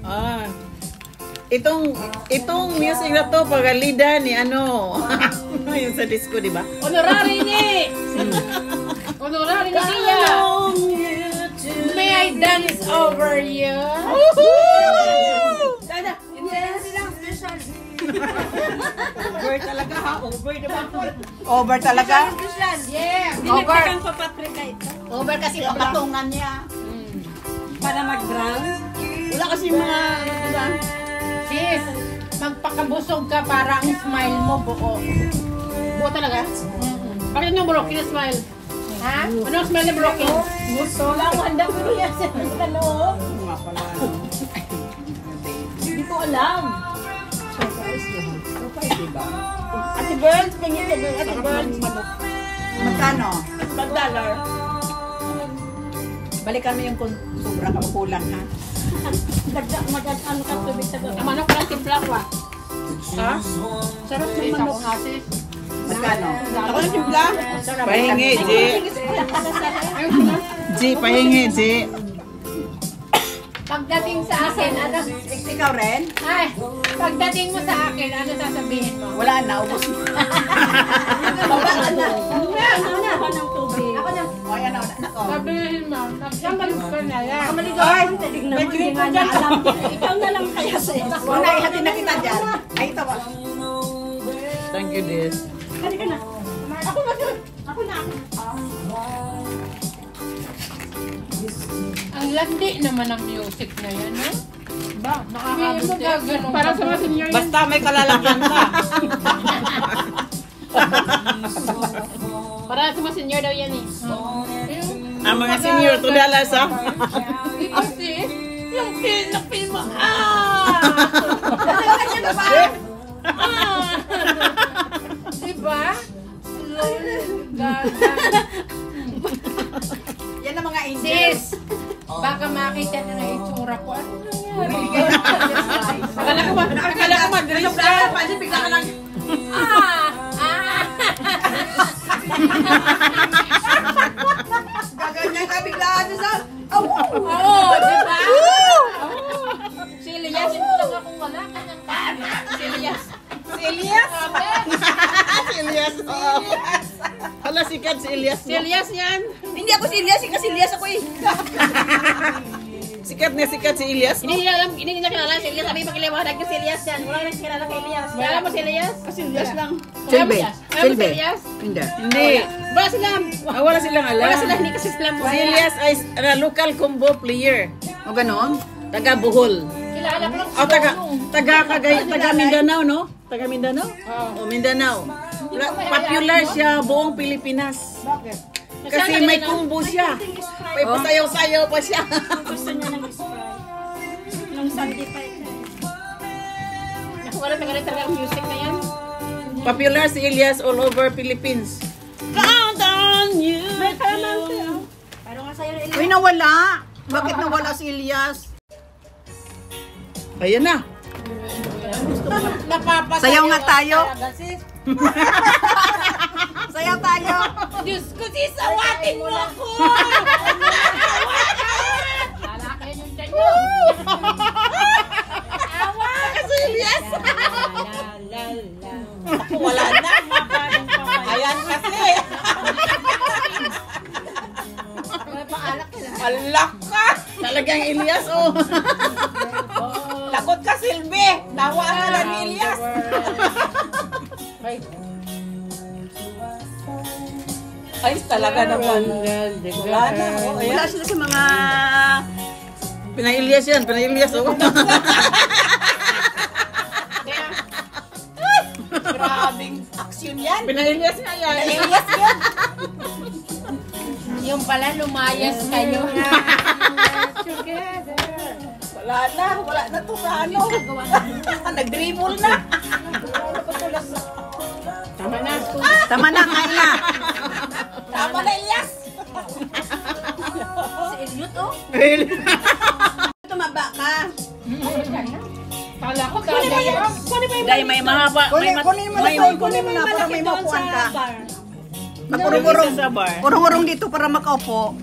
Ah. Itong music na to pagalida ni ano. Yung sa disco, di ba? Honorary ni! Honorary ni niya! May I dance over you? Dada, intense lang, special. Over talaga ha? Over diba? Over talaga? Yeah! Over. Papaprika ito. Over kasi patungan niya. Para mag-brown. Wala kasi mga... Sis, magpakabusog ka para ang smile mo buo. Buo talaga? Bakit yung broken na smile? Ha? Ano ang smile na broken? Gusto lang, handa ko yan sa tanong. Nga pala. Hindi ko alam. Surprise, diba? Ate Burns, tingin niya doon. Ate Burns. Magkano? $1. Balikan mo yung kung sobra ka o kulang ha. Dagdag mag-ano ka tubig sa doon. Ang manok lang timpla ko ah. Ha? Sarap ng manok. Magkano? Ako na timpla. Pahingi, G. G, pahingi, G. Pagdating sa akin, ano? Ikaw rin? Ay, pagdating mo sa akin, ano sasabihin mo? Wala na, ubos na. Ako na. Ako ng tubig. Ako na. O, yan na. Nako. Sabihin mo, nagsamalog ka na yan. Ay, tignan mo. Hindi nga niya alam. Ikaw na lang kaya sa iyo. Una, ihatid na kita dyan. Ay, ito ba? Thank you, Des. Halika na. Ako na. Ako na. Ang landi naman ang music na yan, ha? Ba, nakakabuti. Para sa mga senior yan. Basta may kalalagyan ka. Para sa mga senior daw yan eh. Ang mga senior, $2 ha? Kasi, yung pinapin mo, diba? Yan ang mga angels. Sis, baka makita na ng itsura ko. Ano nangyari? Akala ko madriz ka. Pansin, bigla ka lang. Gaganyan ka biglaan sa... Oo, diba? Si Elias, lang akong wala. Si Elias. Si Elias? Si Elias. Hala, sikat si Elias. Si Elias yan. Hindi ako si Elias, kasi Elias ako eh. Sikat si Elias. Hindi nila kilala si Elias. Sabi pakiliwanag ko si Elias yan. Wala nang kilala kay Elias. Kilala mo si Elias? Kasi Elias lang. Silbe. Alam mo si Elias? Hindi. Hindi. Wala sila. Wala silang alam. Wala sila, hindi kasi sila mo. Si Elias ay local combo player. O ganon? Taga Bohol. Kilala ko lang. O taga Mindanao, no? Taga Mindanao? O Mindanao. Popular siya buong Pilipinas. Bakit? Kasi may combo siya. May pasayaw-sayaw pa siya. Gusto niya ng Sprite. Nung Sunday pa ito. Wala talaga ang music na yan. Popular si Elias all over Philippines. Count on you. May kalamansi. Pero nga sa'yo na Uy, nawala. Bakit nawala si Elias? Ayan na. Napapasayaw. Sayaw nga tayo. Talaga, sis. Sayaw tayo. Diyos ko, sis, awatin mo ako! Lalaki yung dyan yun. Awa! Kasi Elias. Ako Wala na. Ayan kasi. Alak ka. Talagang Elias, oh. Takot ka, Silvi. Tawa ka lang ni Elias. Ay, talaga naman. Wala na. Oh, Wala sila sa mga... Pinay-Elias yan. Pinay-Elias, oh. Grabing aksyon yan. Pinay-Elias nga yan. Elias yan. Yung pala, lumayas kayo. Wala na. Wala na to sa ano. Nag-dribble na. Tama na. Tama na, kain na. Tama na, Elias. Si Eliot, oh. Tumaba ka. Kala ko gagaya. Dahil may mahaba. Kunin mo na para may mapuan ka. Napurong-urong sa bar. Urong-urong dito para makaupo.